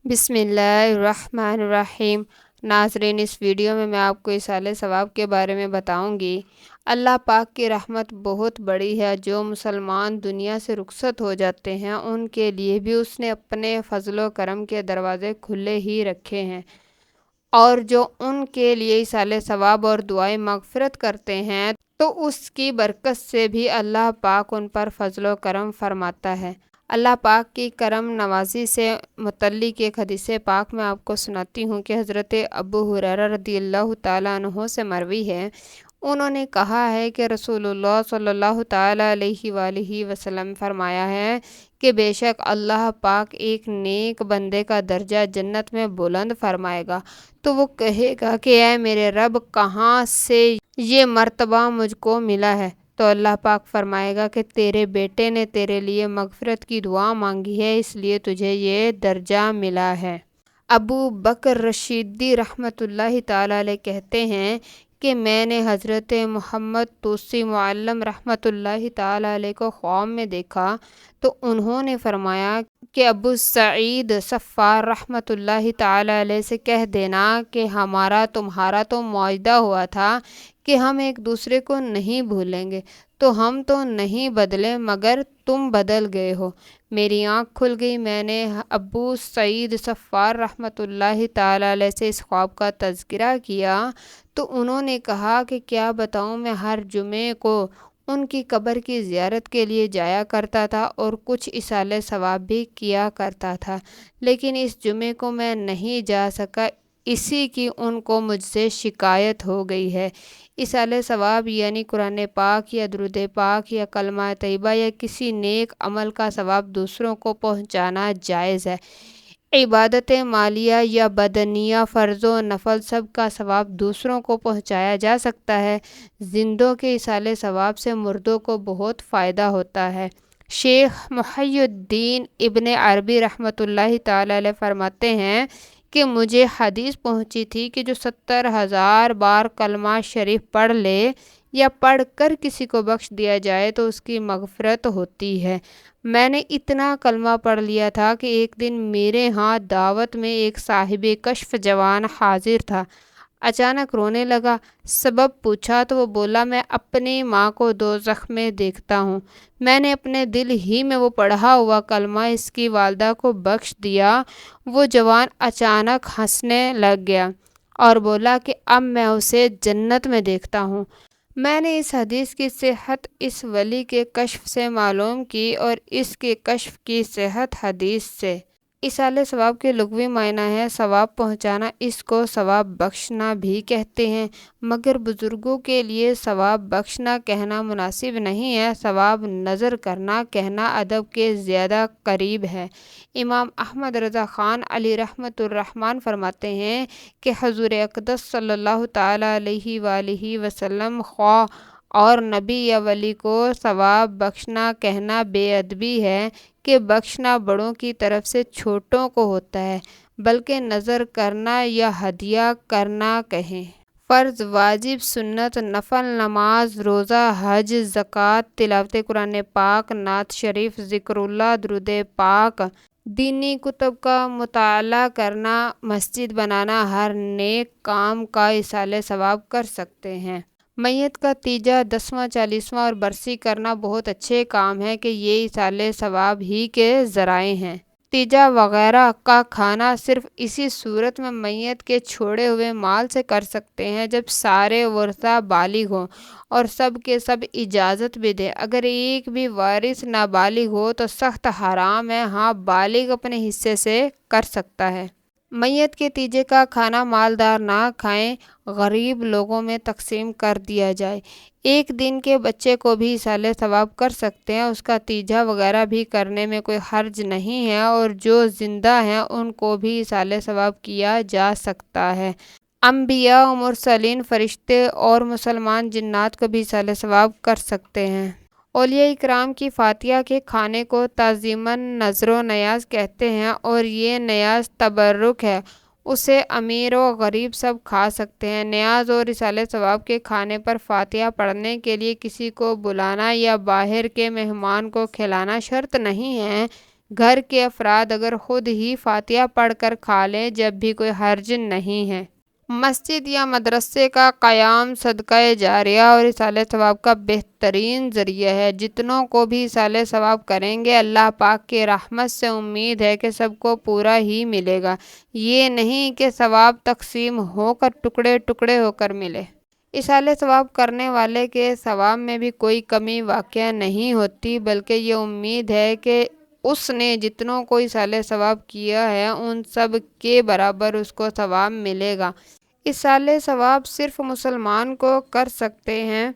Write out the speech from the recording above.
بسم اللہ الرحمن الرحیم۔ ناظرین، اس ویڈیو میں آپ کو ایصال ثواب کے بارے میں بتاؤں گی۔ اللہ پاک کی رحمت بہت بڑی ہے۔ جو مسلمان دنیا سے رخصت ہو جاتے ہیں ان کے لیے بھی اس نے اپنے فضل و کرم کے دروازے کھلے ہی رکھے ہیں، اور جو ان کے لیے ایصال ثواب اور دعائیں مغفرت کرتے ہیں تو اس کی برکت سے بھی اللہ پاک ان پر فضل و کرم فرماتا ہے۔ اللہ پاک کی کرم نوازی سے متعلق ایک حدیث پاک میں آپ کو سناتی ہوں کہ حضرت ابو ہریرہ رضی اللہ تعالیٰ عنہ سے مروی ہے۔ انہوں نے کہا ہے کہ رسول اللہ صلی اللہ تعالیٰ علیہ وآلہ وسلم فرمایا ہے کہ بے شک اللہ پاک ایک نیک بندے کا درجہ جنت میں بلند فرمائے گا، تو وہ کہے گا کہ اے میرے رب، کہاں سے یہ مرتبہ مجھ کو ملا ہے؟ تو اللہ پاک فرمائے گا کہ تیرے بیٹے نے تیرے لیے مغفرت کی دعا مانگی ہے، اس لیے تجھے یہ درجہ ملا ہے۔ ابو بکر رشیدی رحمۃ اللہ تعالیٰ علیہ کہتے ہیں کہ میں نے حضرت محمد توسی معلم رحمۃ اللہ تعالیٰ علیہ کو خواب میں دیکھا، تو انہوں نے فرمایا کہ ابو سعید صفار رحمۃ اللہ تعالیٰ علیہ سے کہہ دینا کہ ہمارا تمہارا تو معاہدہ ہوا تھا کہ ہم ایک دوسرے کو نہیں بھولیں گے، تو ہم تو نہیں بدلے مگر تم بدل گئے ہو۔ میری آنکھ کھل گئی۔ میں نے ابو سعید صفار رحمۃ اللہ تعالیٰ علیہ سے اس خواب کا تذکرہ کیا تو انہوں نے کہا کہ کیا بتاؤں، میں ہر جمعے کو ان کی قبر کی زیارت کے لیے جایا کرتا تھا اور کچھ ایصال ثواب بھی کیا کرتا تھا، لیکن اس جمعے کو میں نہیں جا سکا، اسی کی ان کو مجھ سے شکایت ہو گئی ہے۔ ایصال ثواب یعنی قرآن پاک یا درود پاک یا کلمہ طیبہ یا کسی نیک عمل کا ثواب دوسروں کو پہنچانا جائز ہے۔ عبادت مالیہ یا بدنیہ، فرض و نفل، سب کا ثواب دوسروں کو پہنچایا جا سکتا ہے۔ زندوں کے ایصال ثواب سے مردوں کو بہت فائدہ ہوتا ہے۔ شیخ محی الدین ابن عربی رحمۃ اللہ تعالیٰ علیہ فرماتے ہیں کہ مجھے حدیث پہنچی تھی کہ جو 70,000 بار کلمہ شریف پڑھ لے یا پڑھ کر کسی کو بخش دیا جائے تو اس کی مغفرت ہوتی ہے۔ میں نے اتنا کلمہ پڑھ لیا تھا کہ ایک دن میرے ہاں دعوت میں ایک صاحب کشف جوان حاضر تھا، اچانک رونے لگا۔ سبب پوچھا تو وہ بولا، میں اپنی ماں کو دوزخ میں دیکھتا ہوں۔ میں نے اپنے دل ہی میں وہ پڑھا ہوا کلمہ اس کی والدہ کو بخش دیا۔ وہ جوان اچانک ہنسنے لگ گیا اور بولا کہ اب میں اسے جنت میں دیکھتا ہوں۔ میں نے اس حدیث کی صحت اس ولی کے کشف سے معلوم کی اور اس کے کشف کی صحت حدیث سے۔ ایصال ثواب کے لغوی معنی ہے ثواب پہنچانا، اس کو ثواب بخشنا بھی کہتے ہیں، مگر بزرگوں کے لیے ثواب بخشنا کہنا مناسب نہیں ہے، ثواب نذر کرنا کہنا ادب کے زیادہ قریب ہے۔ امام احمد رضا خان علی رحمۃ الرحمن فرماتے ہیں کہ حضور اقدس صلی اللہ تعالیٰ علیہ وآلہ وسلم خواہ اور نبی یا ولی کو ثواب بخشنا کہنا بے ادبی ہے کہ بخشنا بڑوں کی طرف سے چھوٹوں کو ہوتا ہے، بلکہ نذر کرنا یا ہدیہ کرنا کہیں۔ فرض، واجب، سنت، نفل، نماز، روزہ، حج، زکوٰۃ، تلاوت قرآن پاک، نعت شریف، ذکر اللہ، درود پاک، دینی کتب کا مطالعہ کرنا، مسجد بنانا، ہر نیک کام کا ایصال ثواب کر سکتے ہیں۔ میت کا تیجا، 10واں، 40واں اور برسی کرنا بہت اچھے کام ہیں کہ یہ ایصال ثواب ہی کے ذرائع ہیں۔ تیجا وغیرہ کا کھانا صرف اسی صورت میں میت کے چھوڑے ہوئے مال سے کر سکتے ہیں جب سارے ورثاء بالغ ہوں اور سب کے سب اجازت بھی دیں۔ اگر ایک بھی وارث نابالغ ہو تو سخت حرام ہے، ہاں بالغ اپنے حصے سے کر سکتا ہے۔ میت کے تیجے کا کھانا مالدار نہ کھائیں، غریب لوگوں میں تقسیم کر دیا جائے۔ ایک دن کے بچے کو بھی ایصال ثواب کر سکتے ہیں، اس کا تیجا وغیرہ بھی کرنے میں کوئی حرج نہیں ہے، اور جو زندہ ہیں ان کو بھی ایصال ثواب کیا جا سکتا ہے۔ انبیاء و مرسلین، فرشتے اور مسلمان جنات کو بھی ایصال ثواب کر سکتے ہیں۔ اولیاء اکرام کی فاتحہ کے کھانے کو تعظیماً نذر و نیاز کہتے ہیں، اور یہ نیاز تبرک ہے، اسے امیر و غریب سب کھا سکتے ہیں۔ نیاز اور ایصال ثواب کے کھانے پر فاتحہ پڑھنے کے لیے کسی کو بلانا یا باہر کے مہمان کو کھلانا شرط نہیں ہے، گھر کے افراد اگر خود ہی فاتحہ پڑھ کر کھا لیں جب بھی کوئی حرج نہیں ہے۔ مسجد یا مدرسے کا قیام صدقہ جاریہ اور ایصال ثواب کا بہترین ذریعہ ہے۔ جتنوں کو بھی ایصال ثواب کریں گے اللہ پاک کی رحمت سے امید ہے کہ سب کو پورا ہی ملے گا، یہ نہیں کہ ثواب تقسیم ہو کر ٹکڑے ٹکڑے ہو کر ملے۔ ایصال ثواب کرنے والے کے ثواب میں بھی کوئی کمی واقع نہیں ہوتی، بلکہ یہ امید ہے کہ اس نے جتنوں کو ایصال ثواب کیا ہے ان سب کے برابر اس کو ثواب ملے گا۔ ایصال ثواب صرف مسلمان کو کر سکتے ہیں۔